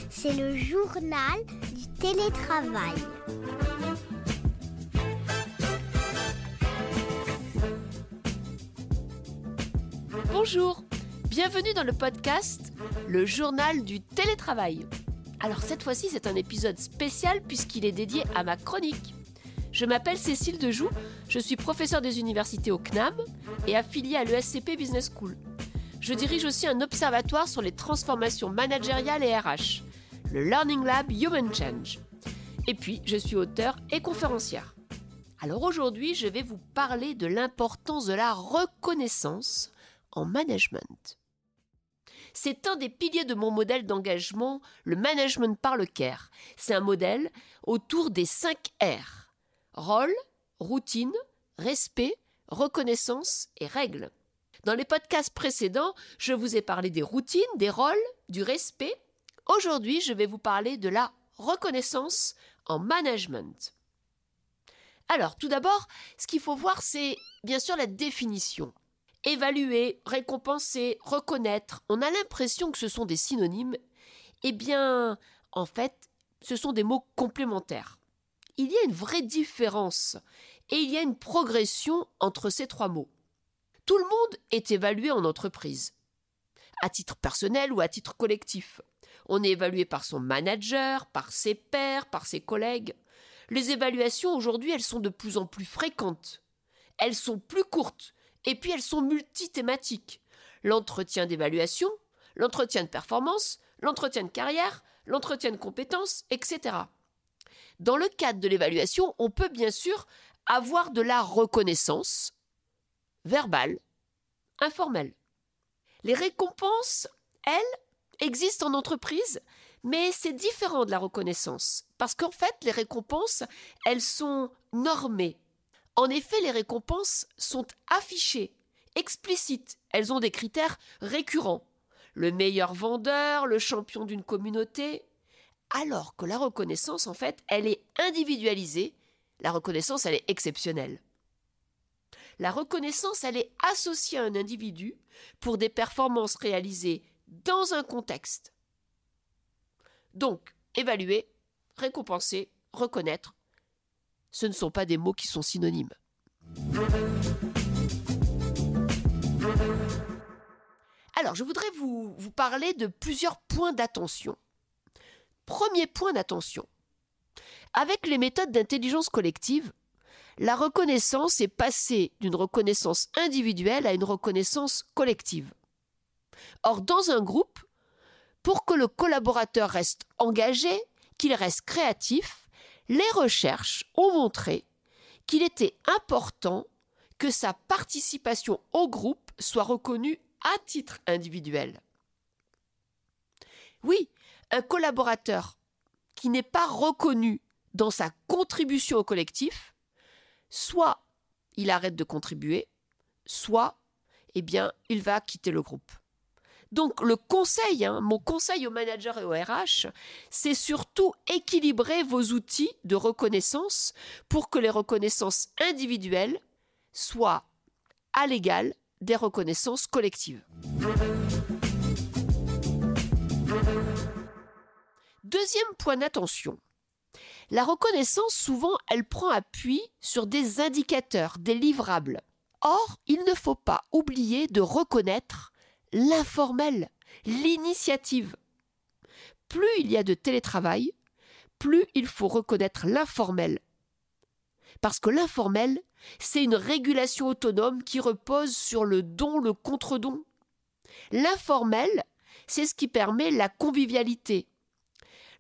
C'est le journal du télétravail. Bonjour, bienvenue dans le podcast Le journal du télétravail. Alors cette fois-ci, c'est un épisode spécial puisqu'il est dédié à ma chronique. Je m'appelle Cécile Dejoux, je suis professeure des universités au CNAM et affiliée à l'ESCP Business School. Je dirige aussi un observatoire sur les transformations managériales et RH, le Learning Lab Human Change. Et puis, je suis auteure et conférencière. Alors aujourd'hui, je vais vous parler de l'importance de la reconnaissance en management. C'est un des piliers de mon modèle d'engagement, le management par le CARE. C'est un modèle autour des 5 R. Rôle, routine, respect, reconnaissance et règles. Dans les podcasts précédents, je vous ai parlé des routines, des rôles, du respect. Aujourd'hui, je vais vous parler de la reconnaissance en management. Alors, tout d'abord, ce qu'il faut voir, c'est bien sûr la définition. Évaluer, récompenser, reconnaître, on a l'impression que ce sont des synonymes. Eh bien, en fait, ce sont des mots complémentaires. Il y a une vraie différence et il y a une progression entre ces 3 mots. Tout le monde est évalué en entreprise, à titre personnel ou à titre collectif. On est évalué par son manager, par ses pairs, par ses collègues. Les évaluations aujourd'hui, elles sont de plus en plus fréquentes. Elles sont plus courtes et puis elles sont multithématiques. L'entretien d'évaluation, l'entretien de performance, l'entretien de carrière, l'entretien de compétences, etc. Dans le cadre de l'évaluation, on peut bien sûr avoir de la reconnaissance verbale, informelle. Les récompenses, elles, existent en entreprise, mais c'est différent de la reconnaissance. Parce qu'en fait, les récompenses, elles sont normées. En effet, les récompenses sont affichées, explicites. Elles ont des critères récurrents. Le meilleur vendeur, le champion d'une communauté. Alors que la reconnaissance, en fait, elle est individualisée. La reconnaissance, elle est exceptionnelle. La reconnaissance, elle est associée à un individu pour des performances réalisées dans un contexte. Donc, évaluer, récompenser, reconnaître, ce ne sont pas des mots qui sont synonymes. Alors, je voudrais vous parler de plusieurs points d'attention. Premier point d'attention. Avec les méthodes d'intelligence collective, la reconnaissance est passée d'une reconnaissance individuelle à une reconnaissance collective. Or, dans un groupe, pour que le collaborateur reste engagé, qu'il reste créatif, les recherches ont montré qu'il était important que sa participation au groupe soit reconnue à titre individuel. Oui, un collaborateur qui n'est pas reconnu dans sa contribution au collectif, soit il arrête de contribuer, soit il va quitter le groupe. Donc le conseil, mon conseil aux managers et aux RH, c'est surtout équilibrer vos outils de reconnaissance pour que les reconnaissances individuelles soient à l'égal des reconnaissances collectives. Deuxième point d'attention. La reconnaissance, souvent, elle prend appui sur des indicateurs, des livrables. Or, il ne faut pas oublier de reconnaître l'informel, l'initiative. Plus il y a de télétravail, plus il faut reconnaître l'informel. Parce que l'informel, c'est une régulation autonome qui repose sur le don, le contre-don. L'informel, c'est ce qui permet la convivialité.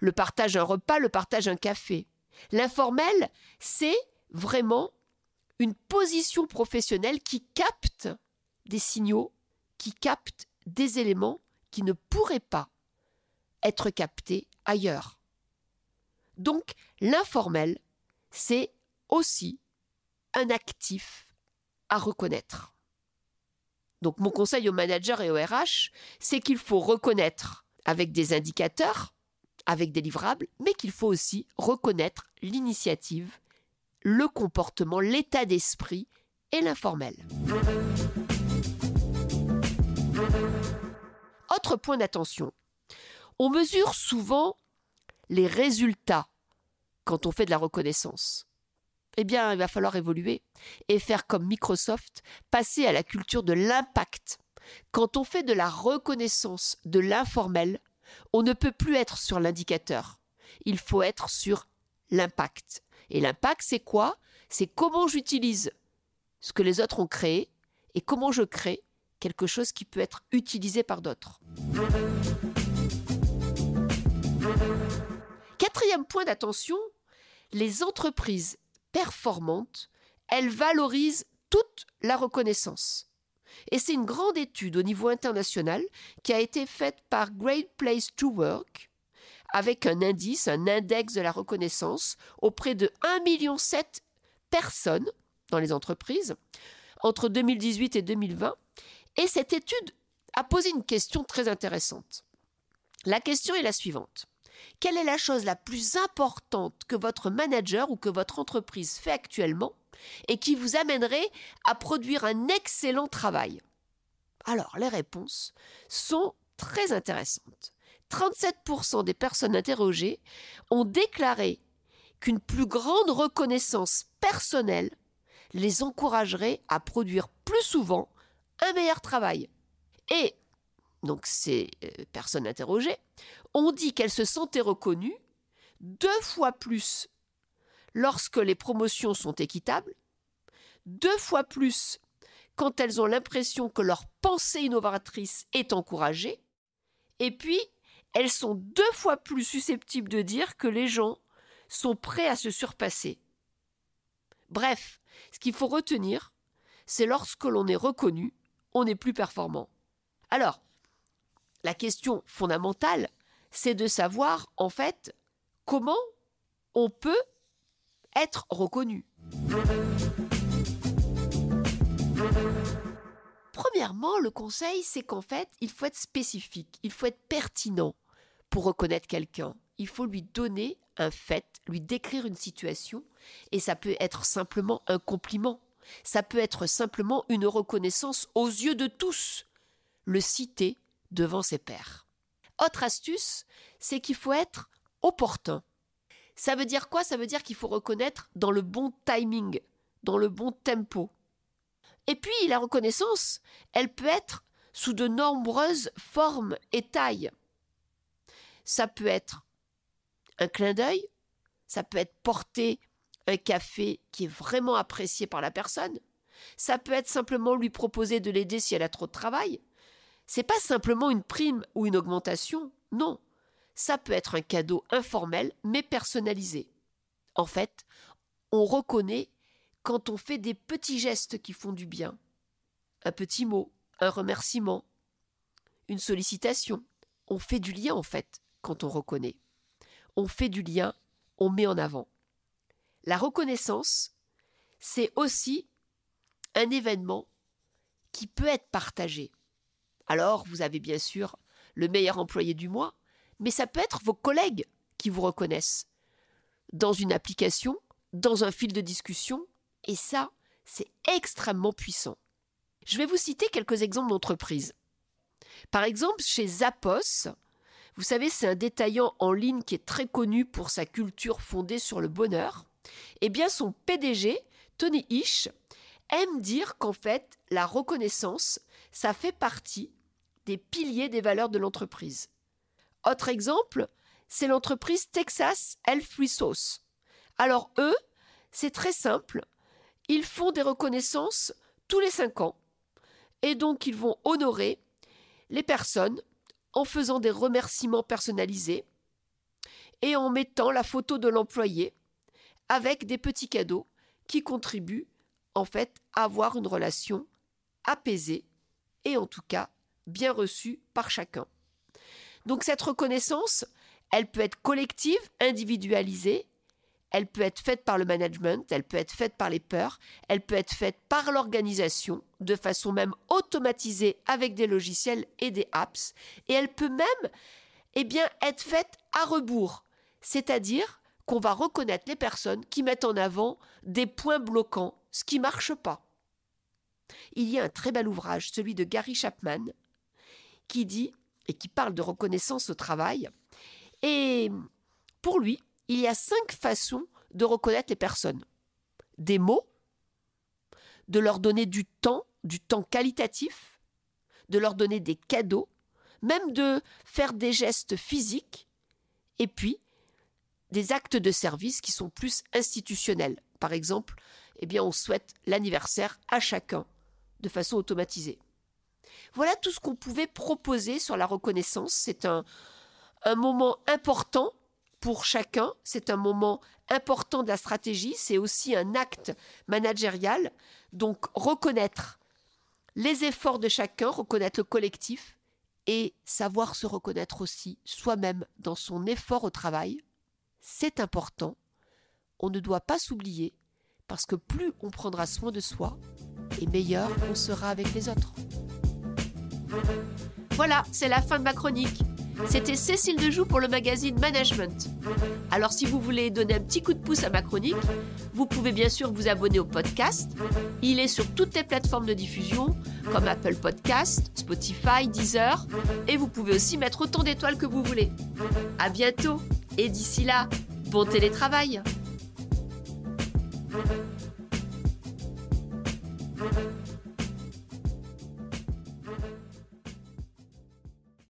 Le partage d'un repas, le partage d'un café. L'informel, c'est vraiment une position professionnelle qui capte des signaux, qui capte des éléments qui ne pourraient pas être captés ailleurs. Donc, l'informel, c'est aussi un actif à reconnaître. Donc, mon conseil aux managers et aux RH, c'est qu'il faut reconnaître avec des indicateurs, avec des livrables, mais qu'il faut aussi reconnaître l'initiative, le comportement, l'état d'esprit et l'informel. Autre point d'attention, on mesure souvent les résultats quand on fait de la reconnaissance. Eh bien, il va falloir évoluer et faire comme Microsoft, passer à la culture de l'impact. Quand on fait de la reconnaissance de l'informel, on ne peut plus être sur l'indicateur. Il faut être sur l'impact. Et l'impact, c'est quoi? C'est comment j'utilise ce que les autres ont créé et comment je crée quelque chose qui peut être utilisé par d'autres. Quatrième point d'attention, les entreprises performantes, elles valorisent toute la reconnaissance. Et c'est une grande étude au niveau international qui a été faite par Great Place to Work avec un indice, un index de la reconnaissance auprès de 1,7 million de personnes dans les entreprises entre 2018 et 2020. Et cette étude a posé une question très intéressante. La question est la suivante. Quelle est la chose la plus importante que votre manager ou que votre entreprise fait actuellement et qui vous amènerait à produire un excellent travail? Alors, les réponses sont très intéressantes. 37% des personnes interrogées ont déclaré qu'une plus grande reconnaissance personnelle les encouragerait à produire plus souvent un meilleur travail. Et donc ces personnes interrogées ont dit qu'elles se sentaient reconnues 2 fois plus lorsque les promotions sont équitables, 2 fois plus quand elles ont l'impression que leur pensée innovatrice est encouragée, et puis elles sont 2 fois plus susceptibles de dire que les gens sont prêts à se surpasser. Bref, ce qu'il faut retenir, c'est lorsque l'on est reconnu, on est plus performant. Alors, la question fondamentale, c'est de savoir, en fait, comment on peut être reconnu. Premièrement, le conseil, c'est qu'en fait, il faut être spécifique, il faut être pertinent pour reconnaître quelqu'un. Il faut lui donner un fait, lui décrire une situation, et ça peut être simplement un compliment. Ça peut être simplement une reconnaissance aux yeux de tous, le citer devant ses pairs. Autre astuce, c'est qu'il faut être opportun. Ça veut dire quoi? Ça veut dire qu'il faut reconnaître dans le bon timing, dans le bon tempo. Et puis la reconnaissance, elle peut être sous de nombreuses formes et tailles. Ça peut être un clin d'œil, ça peut être porter un café qui est vraiment apprécié par la personne, ça peut être simplement lui proposer de l'aider si elle a trop de travail. C'est pas simplement une prime ou une augmentation, non. Ça peut être un cadeau informel mais personnalisé. En fait, on reconnaît quand on fait des petits gestes qui font du bien. Un petit mot, un remerciement, une sollicitation. On fait du lien en fait quand on reconnaît. On fait du lien, on met en avant. La reconnaissance, c'est aussi un événement qui peut être partagé. Alors, vous avez bien sûr le meilleur employé du mois, mais ça peut être vos collègues qui vous reconnaissent dans une application, dans un fil de discussion, et ça, c'est extrêmement puissant. Je vais vous citer quelques exemples d'entreprises. Par exemple, chez Zappos, vous savez, c'est un détaillant en ligne qui est très connu pour sa culture fondée sur le bonheur. Eh bien, son PDG, Tony Hish, aime dire qu'en fait, la reconnaissance, ça fait partie des piliers des valeurs de l'entreprise. Autre exemple, c'est l'entreprise Texas Health Resources. Alors eux, c'est très simple, ils font des reconnaissances tous les 5 ans et donc ils vont honorer les personnes en faisant des remerciements personnalisés et en mettant la photo de l'employé avec des petits cadeaux qui contribuent en fait à avoir une relation apaisée et en tout cas bien reçue par chacun. Donc cette reconnaissance, elle peut être collective, individualisée, elle peut être faite par le management, elle peut être faite par les pairs, elle peut être faite par l'organisation, de façon même automatisée avec des logiciels et des apps, et elle peut même être faite à rebours, c'est-à-dire qu'on va reconnaître les personnes qui mettent en avant des points bloquants, ce qui ne marche pas. Il y a un très bel ouvrage, celui de Gary Chapman, qui dit et qui parle de reconnaissance au travail. Et pour lui, il y a 5 façons de reconnaître les personnes. Des mots, de leur donner du temps qualitatif, de leur donner des cadeaux, même de faire des gestes physiques, et puis des actes de service qui sont plus institutionnels. Par exemple, on souhaite l'anniversaire à chacun de façon automatisée. Voilà tout ce qu'on pouvait proposer sur la reconnaissance. C'est un moment important pour chacun, c'est un moment important de la stratégie, c'est aussi un acte managérial. Donc reconnaître les efforts de chacun, reconnaître le collectif et savoir se reconnaître aussi soi-même dans son effort au travail, c'est important. On ne doit pas s'oublier parce que plus on prendra soin de soi et meilleur on sera avec les autres. Voilà, c'est la fin de ma chronique. C'était Cécile Dejoux pour le magazine Management. Alors si vous voulez donner un petit coup de pouce à ma chronique, vous pouvez bien sûr vous abonner au podcast. Il est sur toutes les plateformes de diffusion, comme Apple Podcast, Spotify, Deezer. Et vous pouvez aussi mettre autant d'étoiles que vous voulez. À bientôt et d'ici là, bon télétravail.